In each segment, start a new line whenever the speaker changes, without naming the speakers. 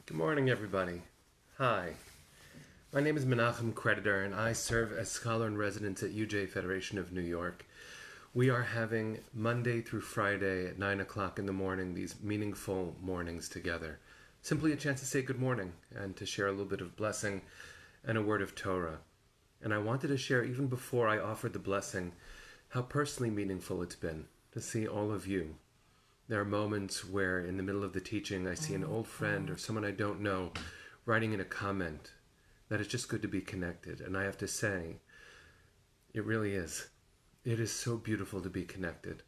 Good morning, everybody. Hi. My name is Menachem Creditor, and I serve as scholar in residence at UJ Federation of New York. We are having Monday through Friday at 9 o'clock in the morning these meaningful mornings together. Simply a chance to say good morning and to share a little bit of blessing and a word of Torah. And I wanted to share, even before I offered the blessing, how personally meaningful it's been to see all of you. There are moments where in the middle of the teaching I see an old friend or someone I don't know writing in a comment that it's just good to be connected. And I have to say, it really is. It is so beautiful to be connected.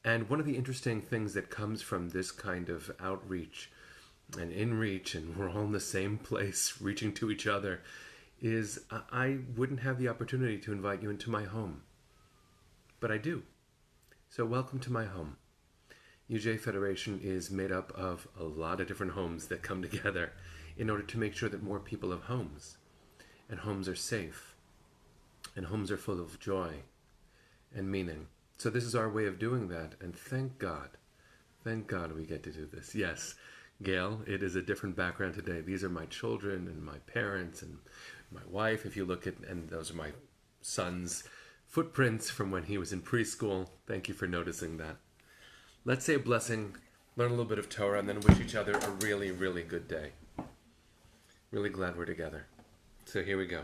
And one of the interesting things that comes from this kind of outreach and in-reach, and we're all in the same place reaching to each other, is I wouldn't have the opportunity to invite you into my home. But I do. So welcome to my home. UJ Federation is made up of a lot of different homes that come together in order to make sure that more people have homes. And homes are safe. And homes are full of joy and meaning. So this is our way of doing that. And thank God we get to do this. Yes, Gail, it is a different background today. These are my children and my parents and my wife. If you look at, and those are my son's footprints from when he was in preschool. Thank you for noticing that. Let's say a blessing, learn a little bit of Torah, and then wish each other a really, really good day. Really glad we're together. So here we go.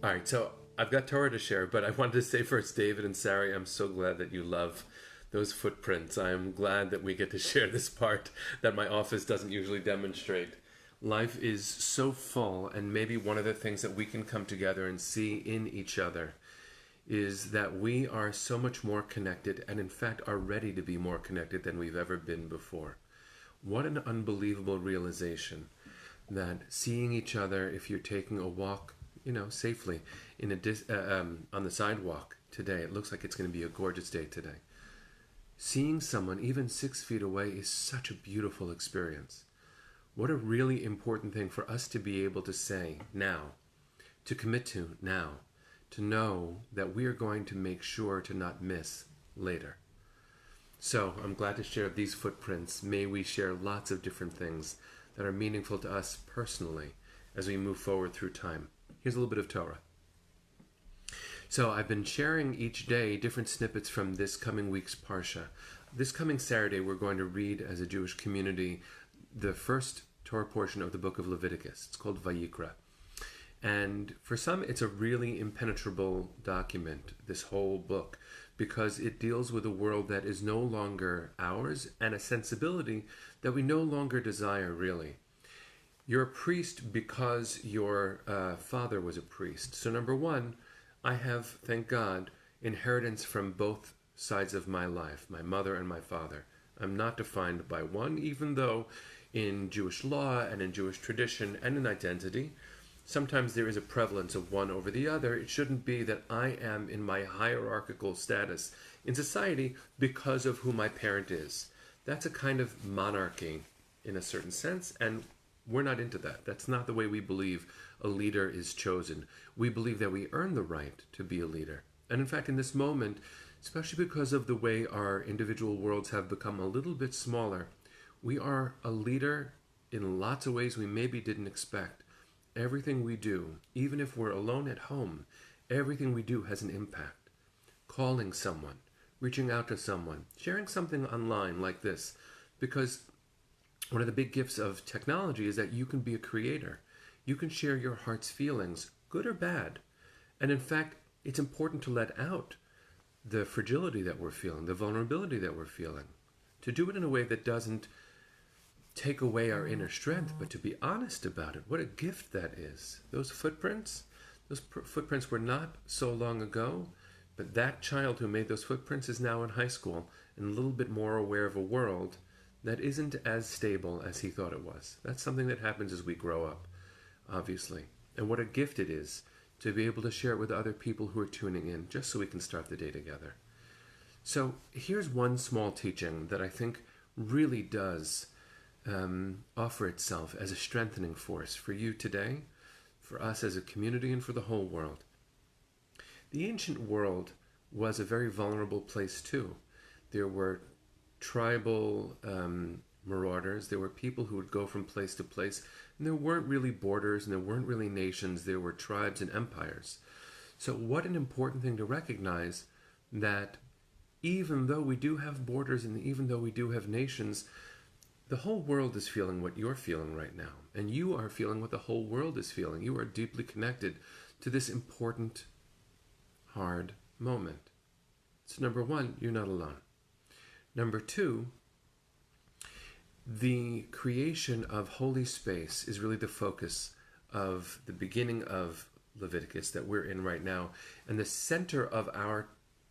All right, so I've got Torah to share, but I wanted to say first, David and Sari, I'm so glad that you love those footprints. I'm glad that we get to share this part that my office doesn't usually demonstrate. Life is so full, and maybe one of the things that we can come together and see in each other is that we are so much more connected, and in fact are ready to be more connected than we've ever been before. What an unbelievable realization that seeing each other, if you're taking a walk safely on the sidewalk today. It looks like it's going to be a gorgeous day today. Seeing someone even 6 feet away is such a beautiful experience. What a really important thing for us to be able to say now, to commit to now, to know that we are going to make sure to not miss later. So I'm glad to share these footprints. May we share lots of different things that are meaningful to us personally as we move forward through time. Here's a little bit of Torah. So I've been sharing each day different snippets from this coming week's Parsha. This coming Saturday, we're going to read as a Jewish community the first Torah portion of the book of Leviticus. It's called Vayikra. And for some, it's a really impenetrable document, this whole book, because it deals with a world that is no longer ours and a sensibility that we no longer desire, really. You're a priest because your father was a priest. So number one, I have, thank God, inheritance from both sides of my life, my mother and my father. I'm not defined by one, even though in Jewish law and in Jewish tradition and in identity, sometimes there is a prevalence of one over the other. It shouldn't be that I am in my hierarchical status in society because of who my parent is. That's a kind of monarchy in a certain sense, and we're not into that. That's not the way we believe a leader is chosen. We believe that we earn the right to be a leader. And in fact, in this moment, especially because of the way our individual worlds have become a little bit smaller, we are a leader in lots of ways we maybe didn't expect. Everything we do, even if we're alone at home, everything we do has an impact. Calling someone, reaching out to someone, sharing something online like this. Because one of the big gifts of technology is that you can be a creator. You can share your heart's feelings, good or bad. And in fact, it's important to let out the fragility that we're feeling, the vulnerability that we're feeling. To do it in a way that doesn't take away our inner strength, but to be honest about it. What a gift that is. Those footprints were not so long ago, but that child who made those footprints is now in high school and a little bit more aware of a world that isn't as stable as he thought it was. That's something that happens as we grow up, obviously. And what a gift it is to be able to share it with other people who are tuning in, just so we can start the day together. So here's one small teaching that I think really does offer itself as a strengthening force for you today, for us as a community, and for the whole world. The ancient world was a very vulnerable place too. There were tribal marauders. There were people who would go from place to place, and there weren't really borders, and there weren't really nations. There were tribes and empires. So what an important thing to recognize, that even though we do have borders and even though we do have nations, the whole world is feeling what you're feeling right now, and you are feeling what the whole world is feeling. You are deeply connected to this important, hard moment. So number one, you're not alone. Number two, the creation of holy space is really the focus of the beginning of Leviticus that we're in right now. And the center of our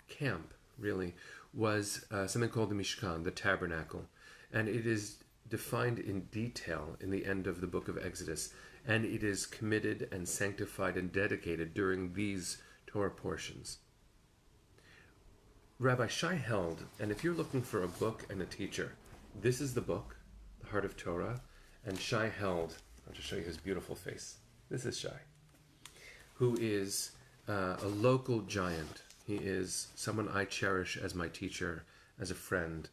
camp, really, was something called the Mishkan, the tabernacle. And it is defined in detail in the end of the book of Exodus. And it is committed and sanctified and dedicated during these Torah portions. Rabbi Shai held, and if you're looking for a book and a teacher, this is the book, The Heart of Torah, and Shai held, I'll just show you his beautiful face. This is Shai, who is a local giant. He is someone I cherish as my teacher, as a friend.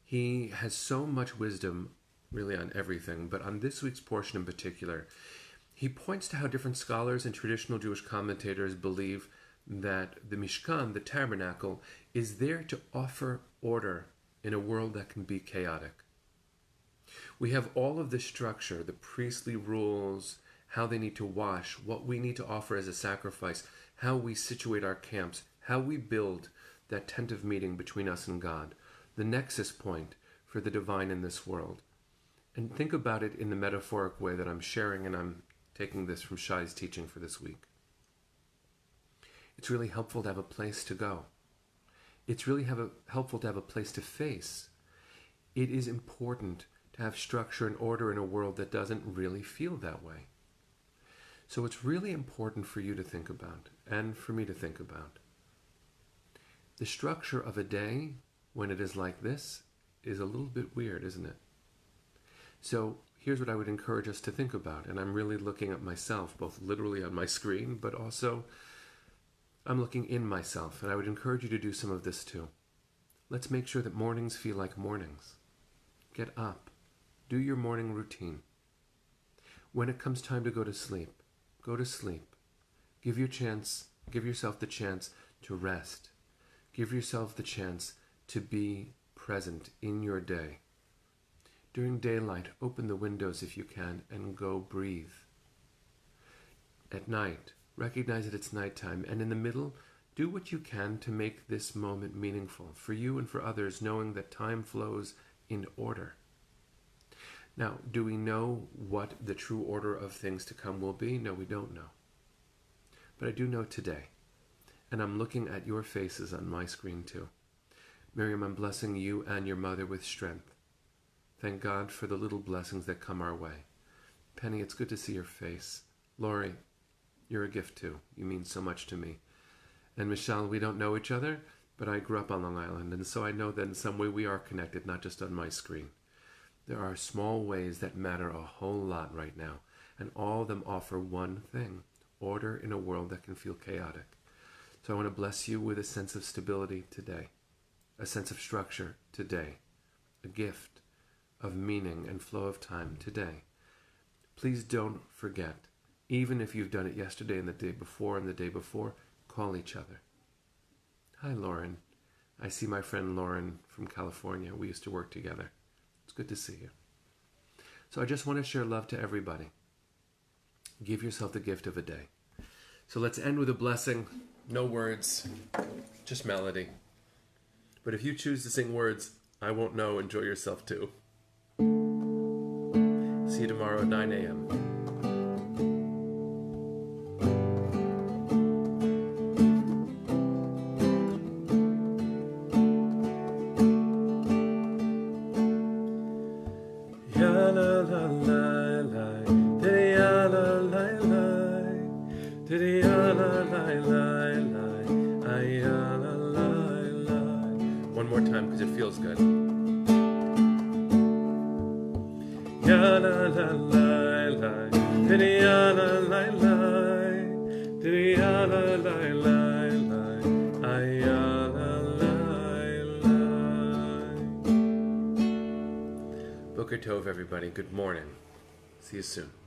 He has so much wisdom, really, on everything, but on this week's portion in particular, he points to how different scholars and traditional Jewish commentators believe that the Mishkan, the tabernacle, is there to offer order in a world that can be chaotic. We have all of this structure, the priestly rules, how they need to wash, what we need to offer as a sacrifice, how we situate our camps, how we build that tent of meeting between us and God, the nexus point for the divine in this world. And think about it in the metaphoric way that I'm sharing, and I'm taking this from Shai's teaching for this week. It's really helpful to have a place to go. It's really helpful to have a place to face. It is important to have structure and order in a world that doesn't really feel that way. So it's really important for you to think about, and for me to think about. The structure of a day, when it is like this, is a little bit weird, isn't it? So here's what I would encourage us to think about, and I'm really looking at myself, both literally on my screen, but also I'm looking in myself, and I would encourage you to do some of this too. Let's make sure that mornings feel like mornings. Get up. Do your morning routine. When it comes time to go to sleep, go to sleep. Give yourself the chance to rest. Give yourself the chance to be present in your day. During daylight, open the windows if you can and go breathe. At night, recognize that it's nighttime, and in the middle, do what you can to make this moment meaningful for you and for others, knowing that time flows in order. Now, do we know what the true order of things to come will be? No, we don't know. But I do know today, and I'm looking at your faces on my screen too. Miriam, I'm blessing you and your mother with strength. Thank God for the little blessings that come our way. Penny, it's good to see your face. Lori, you're a gift too. You mean so much to me. And Michelle, we don't know each other, but I grew up on Long Island, and so I know that in some way we are connected, not just on my screen. There are small ways that matter a whole lot right now, and all of them offer one thing: order in a world that can feel chaotic. So I want to bless you with a sense of stability today, a sense of structure today, a gift of meaning and flow of time today. Please don't forget, even if you've done it yesterday and the day before, call each other. Hi, Lauren. I see my friend Lauren from California. We used to work together. It's good to see you. So I just want to share love to everybody. Give yourself the gift of a day. So let's end with a blessing. No words, just melody. But if you choose to sing words, I won't know. Enjoy yourself too. See you tomorrow at 9 a.m. One more time because it feels good. Ya la la la la, diddy ya la la la, diddy ya la la la la, ay ya la la la. Boker Tov, everybody. Good morning. See you soon.